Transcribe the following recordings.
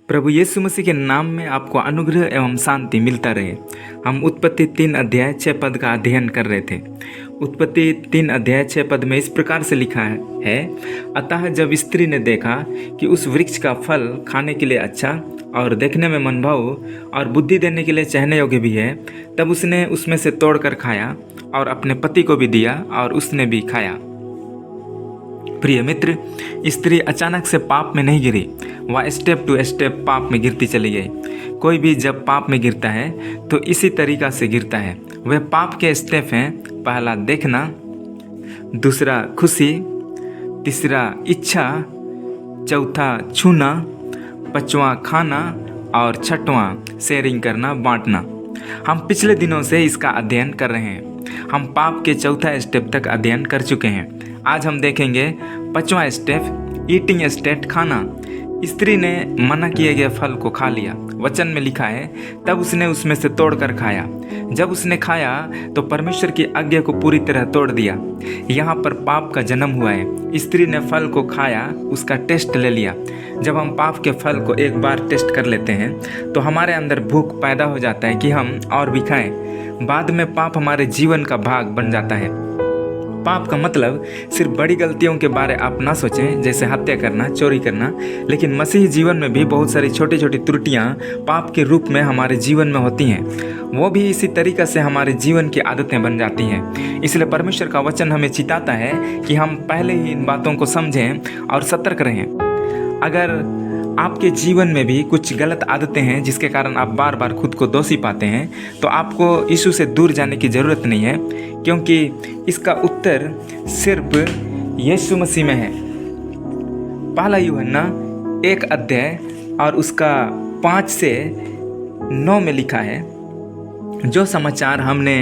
प्रभु यीशु मसीह के नाम में आपको अनुग्रह एवं शांति मिलता रहे। हम उत्पत्ति 3 अध्याय 6 पद का अध्ययन कर रहे थे। उत्पत्ति 3 अध्याय 6 पद में इस प्रकार से लिखा है, अतः जब स्त्री ने देखा कि उस वृक्ष का फल खाने के लिए अच्छा और देखने में मनभाऊ और बुद्धि देने के लिए चाहने योग्य भी है, तब उसने उसमें से तोड़कर खाया और अपने पति को भी दिया और उसने भी खाया। प्रिय मित्र, स्त्री अचानक से पाप में नहीं गिरी, वह स्टेप टू स्टेप पाप में गिरती चली गई। कोई भी जब पाप में गिरता है तो इसी तरीका से गिरता है। वह पाप के स्टेप हैं, पहला देखना, दूसरा खुशी, तीसरा इच्छा, चौथा छूना, पांचवा खाना और छठवां शेयरिंग करना, बांटना। हम पिछले दिनों से इसका अध्ययन कर रहे हैं। हम पाप के चौथा स्टेप तक अध्ययन कर चुके हैं। आज हम देखेंगे 5वां स्टेप, ईटिंग स्टेट, खाना। स्त्री ने मना किए गए फल को खा लिया। वचन में लिखा है, तब उसने उसमें से तोड़कर खाया। जब उसने खाया तो परमेश्वर की आज्ञा को पूरी तरह तोड़ दिया। यहाँ पर पाप का जन्म हुआ है। स्त्री ने फल को खाया, उसका टेस्ट ले लिया। जब हम पाप के फल को एक बार टेस्ट कर लेते हैं तो हमारे अंदर भूख पैदा हो जाता है कि हम और भी खाएं। बाद में पाप हमारे जीवन का भाग बन जाता है। पाप का मतलब सिर्फ बड़ी गलतियों के बारे आप ना सोचें, जैसे हत्या करना, चोरी करना, लेकिन मसीही जीवन में भी बहुत सारी छोटी छोटी त्रुटियां पाप के रूप में हमारे जीवन में होती हैं। वो भी इसी तरीक़ा से हमारे जीवन की आदतें बन जाती हैं। इसलिए परमेश्वर का वचन हमें चिताता है कि हम पहले ही इन बातों को समझें और सतर्क रहें। अगर आपके जीवन में भी कुछ गलत आदतें हैं जिसके कारण आप बार बार खुद को दोषी पाते हैं, तो आपको यीशु से दूर जाने की ज़रूरत नहीं है, क्योंकि इसका उत्तर सिर्फ यीशु मसीह में है। पहला यूहन्ना 1 अध्याय और उसका 5 से 9 में लिखा है, जो समाचार हमने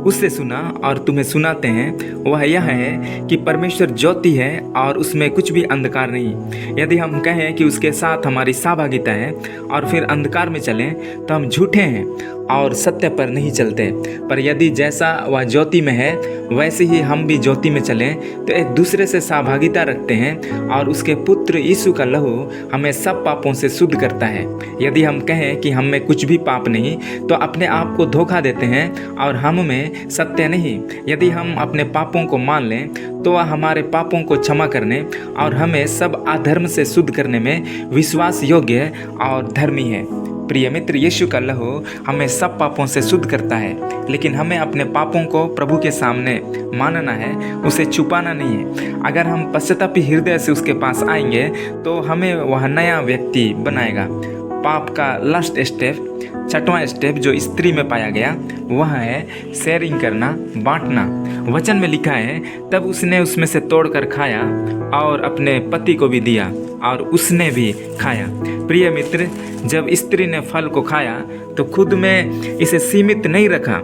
उससे सुना और तुम्हें सुनाते हैं वह यह है कि परमेश्वर ज्योति है और उसमें कुछ भी अंधकार नहीं। यदि हम कहें कि उसके साथ हमारी सहभागिता है और फिर अंधकार में चलें तो हम झूठे हैं और सत्य पर नहीं चलते। पर यदि जैसा वह ज्योति में है वैसे ही हम भी ज्योति में चलें तो एक दूसरे से सहभागिता रखते हैं और उसके पुत्र यीशु का लहू हमें सब पापों से शुद्ध करता है। यदि हम कहें कि हम में कुछ भी पाप नहीं तो अपने आप को धोखा देते हैं और हम में सत्य नहीं। यदि हम अपने पापों को मान लें तो वह हमारे पापों को क्षमा करने और हमें सब अधर्म से शुद्ध करने में विश्वास योग्य और धर्मी है। प्रिय मित्र, यीशु का लहू हमें सब पापों से शुद्ध करता है, लेकिन हमें अपने पापों को प्रभु के सामने मानना है, उसे छुपाना नहीं है। अगर हम पश्चातापी हृदय से उसके पास आएंगे तो हमें वह नया व्यक्ति बनाएगा। पाप का लास्ट स्टेप, 6वां स्टेप जो स्त्री में पाया गया, वह है शेयरिंग करना, बांटना। वचन में लिखा है, तब उसने उसमें से तोड़कर खाया और अपने पति को भी दिया और उसने भी खाया। प्रिय मित्र, जब स्त्री ने फल को खाया तो खुद में इसे सीमित नहीं रखा।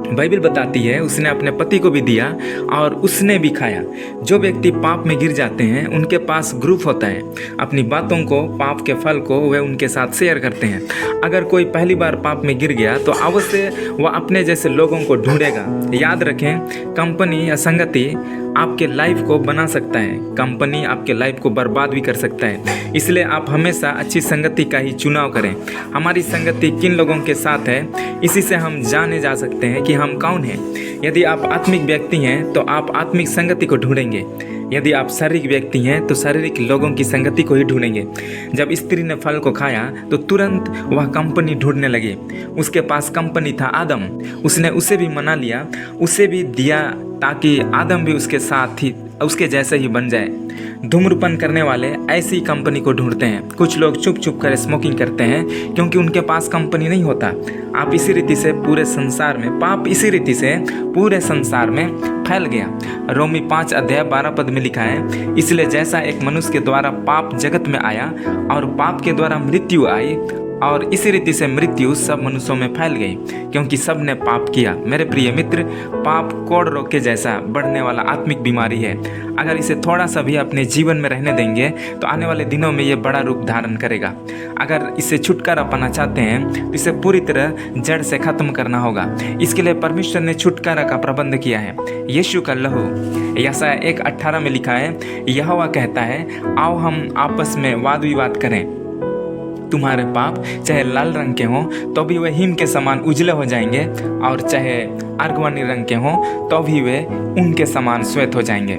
बाइबल बताती है उसने अपने पति को भी दिया और उसने भी खाया। जो व्यक्ति पाप में गिर जाते हैं उनके पास ग्रुप होता है। अपनी बातों को, पाप के फल को वे उनके साथ शेयर करते हैं। अगर कोई पहली बार पाप में गिर गया तो अवश्य वह अपने जैसे लोगों को ढूंढेगा। याद रखें, कंपनी या संगति आपके लाइफ को बना सकता है, कंपनी आपके लाइफ को बर्बाद भी कर सकता है। इसलिए आप हमेशा अच्छी संगति का ही चुनाव करें। हमारी संगति किन लोगों के साथ है, इसी से हम जाने जा सकते हैं कि हम कौन हैं। यदि आप आत्मिक व्यक्ति हैं तो आप आत्मिक संगति को ढूंढेंगे। यदि आप शारीरिक व्यक्ति हैं तो शारीरिक लोगों की संगति को ही ढूंढेंगे। जब स्त्री ने फल को खाया तो तुरंत वह कंपनी ढूंढने लगी। उसके पास कंपनी था आदम। उसने उसे भी मना लिया, उसे भी दिया ताकि आदम भी उसके साथ ही उसके जैसे ही बन जाए। धूम्रपान करने वाले ऐसी कंपनी को ढूंढते हैं। कुछ लोग छुप छुप कर स्मोकिंग करते हैं क्योंकि उनके पास कंपनी नहीं होता। आप इसी रीति से पूरे संसार में, पाप इसी रीति से पूरे संसार में फैल गया। रोमी 5 अध्याय 12 पद में लिखा है, इसलिए जैसा एक मनुष्य के द्वारा पाप जगत में आया और पाप के द्वारा मृत्यु आई, और इसी रीति से मृत्यु सब मनुष्यों में फैल गई, क्योंकि सब ने पाप किया। मेरे प्रिय मित्र, पाप कोढ़ रोग के जैसा बढ़ने वाला आत्मिक बीमारी है। अगर इसे थोड़ा सा भी अपने जीवन में रहने देंगे तो आने वाले दिनों में ये बड़ा रूप धारण करेगा। अगर इसे छुटकारा पाना चाहते हैं तो इसे पूरी तरह जड़ से खत्म करना होगा। इसके लिए परमेश्वर ने छुटकारा का प्रबंध किया है, यीशु का लहू। यशायाह 1:18 में लिखा है, यहोवा कहता है, आओ हम आपस में वाद विवाद करें। तुम्हारे पाप चाहे लाल रंग के हों तो भी वे हिम के समान उजले हो जाएंगे, और चाहे अर्गवानी रंग के हों तो भी वे उनके समान श्वेत हो जाएंगे।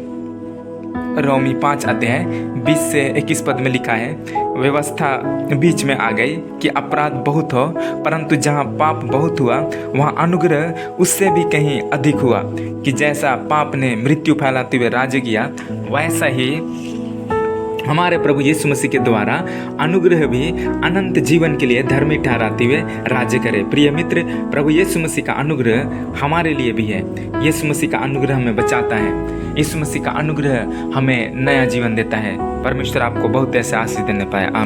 रोमी 5 अध्याय 20 से 21 पद में लिखा है, व्यवस्था बीच में आ गई कि अपराध बहुत हो, परंतु जहाँ पाप बहुत हुआ वहाँ अनुग्रह उससे भी कहीं अधिक हुआ, कि जैसा पाप ने मृत्यु फैलाते हुए राज्य किया, वैसा ही हमारे प्रभु यीशु मसीह के द्वारा अनुग्रह भी अनंत जीवन के लिए धर्मी ठहराते हुए राज्य करे। प्रिय मित्र, प्रभु यीशु मसीह का अनुग्रह हमारे लिए भी है। यीशु मसीह का अनुग्रह हमें बचाता है। यीशु मसीह का अनुग्रह हमें नया जीवन देता है। परमेश्वर आपको बहुत ऐसे आशीष देने पाए। आमीन।